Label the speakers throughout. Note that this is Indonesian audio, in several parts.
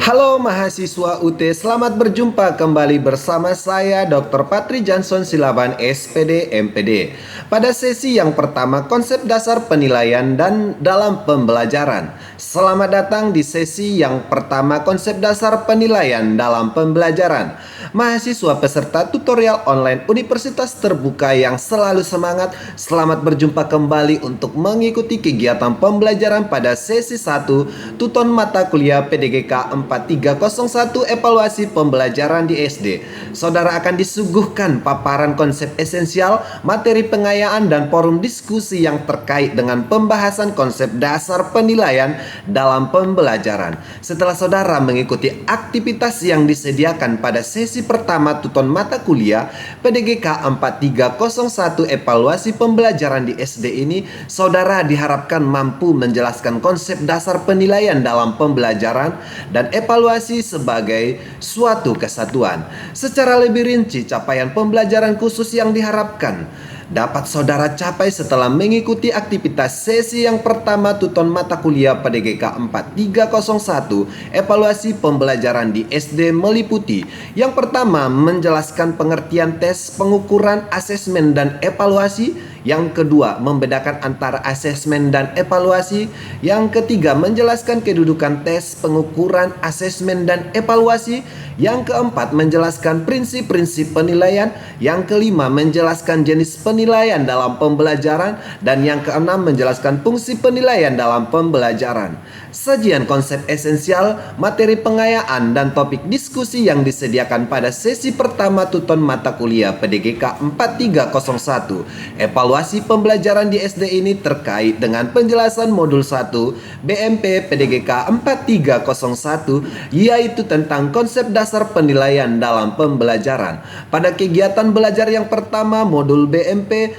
Speaker 1: Halo mahasiswa UT, selamat berjumpa kembali bersama saya Dr. Patri Johnson Silaban SPD MPD. Pada sesi yang pertama, konsep dasar penilaian dan dalam pembelajaran. Selamat datang di sesi yang pertama, konsep dasar penilaian dalam pembelajaran. Mahasiswa peserta tutorial online Universitas Terbuka yang selalu semangat, selamat berjumpa kembali untuk mengikuti kegiatan pembelajaran pada sesi 1 Tuton Mata Kuliah PDGK 4301 Evaluasi Pembelajaran di SD. Saudara akan disuguhkan paparan konsep esensial, materi pengayaan dan forum diskusi yang terkait dengan pembahasan konsep dasar penilaian dalam pembelajaran. Setelah saudara mengikuti aktivitas yang disediakan pada sesi pertama Tuton Mata Kuliah PDGK 4301 Evaluasi Pembelajaran di SD ini, saudara diharapkan mampu menjelaskan konsep dasar penilaian dalam pembelajaran dan evaluasi sebagai suatu kesatuan. Secara lebih rinci, capaian pembelajaran khusus yang diharapkan dapat saudara capai setelah mengikuti aktivitas sesi yang pertama Tuton Mata Kuliah PDGK 4301 Evaluasi Pembelajaran di SD meliputi: yang pertama, menjelaskan pengertian tes, pengukuran, asesmen, dan evaluasi. Yang kedua, membedakan antara asesmen dan evaluasi. Yang ketiga, menjelaskan kedudukan tes, pengukuran, asesmen, dan evaluasi. Yang keempat, menjelaskan prinsip-prinsip penilaian. Yang kelima, menjelaskan jenis penilaian dalam pembelajaran. Dan yang keenam, menjelaskan fungsi penilaian dalam pembelajaran. Sajian konsep esensial, materi pengayaan, dan topik diskusi yang disediakan pada sesi pertama Tuton Mata Kuliah PDGK 4301 Evaluasi Pembelajaran di SD ini terkait dengan penjelasan modul 1 BMP PDGK 4301, yaitu tentang konsep dasar penilaian dalam pembelajaran. Pada kegiatan belajar yang pertama modul BMP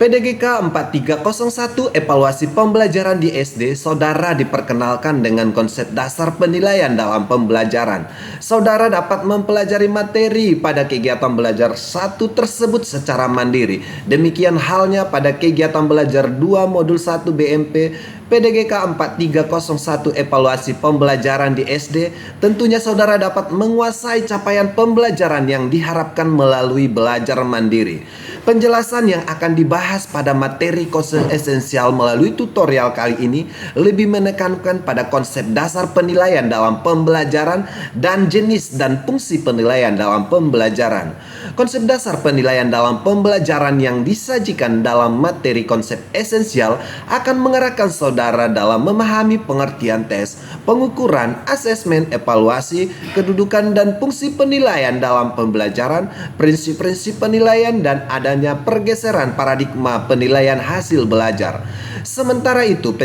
Speaker 1: PDGK 4301 Evaluasi Pembelajaran di SD, saudara diperkenalkan dengan konsep dasar penilaian dalam pembelajaran. Saudara dapat mempelajari materi pada kegiatan belajar 1 tersebut secara mandiri. Demikian halnya pada kegiatan belajar 2 modul 1 BMP PDGK 4301 Evaluasi Pembelajaran di SD. Tentunya saudara dapat menguasai capaian pembelajaran yang diharapkan melalui belajar mandiri. Penjelasan yang akan dibahas pada materi konsep esensial melalui tutorial kali ini lebih menekankan pada konsep dasar penilaian dalam pembelajaran dan jenis dan fungsi penilaian dalam pembelajaran. Konsep dasar penilaian dalam pembelajaran yang disajikan dalam materi konsep esensial akan mengarahkan saudara dalam memahami pengertian tes, pengukuran, asesmen, evaluasi, kedudukan dan fungsi penilaian dalam pembelajaran, prinsip-prinsip penilaian, dan adanya pergeseran paradigma penilaian hasil belajar. Sementara itu,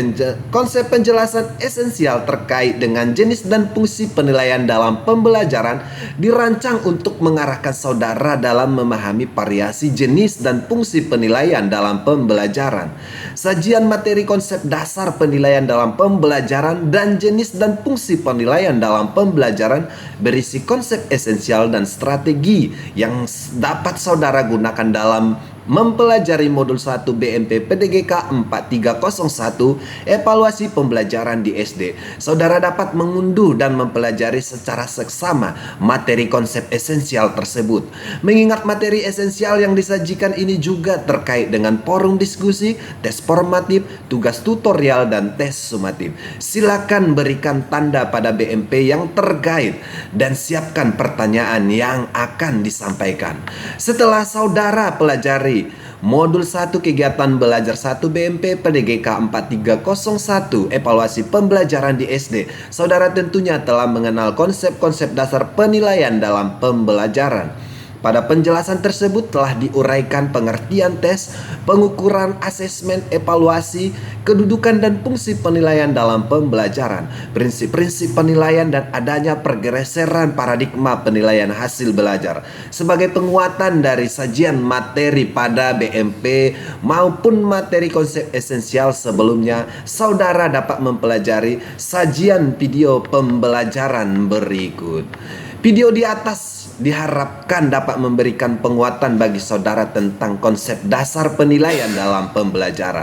Speaker 1: konsep penjelasan esensial terkait dengan jenis dan fungsi penilaian dalam pembelajaran dirancang untuk mengarahkan saudara dalam memahami variasi jenis dan fungsi penilaian dalam pembelajaran. Sajian materi konsep dasar penilaian dalam pembelajaran dan jenis dan fungsi penilaian dalam pembelajaran berisi konsep esensial dan strategi yang dapat saudara gunakan dalam mempelajari modul 1 BMP PDGK 4301 Evaluasi Pembelajaran di SD. Saudara dapat mengunduh dan mempelajari secara seksama materi konsep esensial tersebut. Mengingat materi esensial yang disajikan ini juga terkait dengan forum diskusi, tes formatif, tugas tutorial, dan tes sumatif. Silakan berikan tanda pada BMP yang terkait dan siapkan pertanyaan yang akan disampaikan. Setelah saudara pelajari modul 1 kegiatan belajar 1 BMP PDGK 4301 Evaluasi Pembelajaran di SD, saudara tentunya telah mengenal konsep-konsep dasar penilaian dalam pembelajaran. Pada penjelasan tersebut telah diuraikan pengertian tes, pengukuran, asesmen, evaluasi, kedudukan dan fungsi penilaian dalam pembelajaran, prinsip-prinsip penilaian, dan adanya pergeseran paradigma penilaian hasil belajar. Sebagai penguatan dari sajian materi pada BMP maupun materi konsep esensial sebelumnya, saudara dapat mempelajari sajian video pembelajaran berikut. Video di atas diharapkan dapat memberikan penguatan bagi saudara tentang konsep dasar penilaian dalam pembelajaran.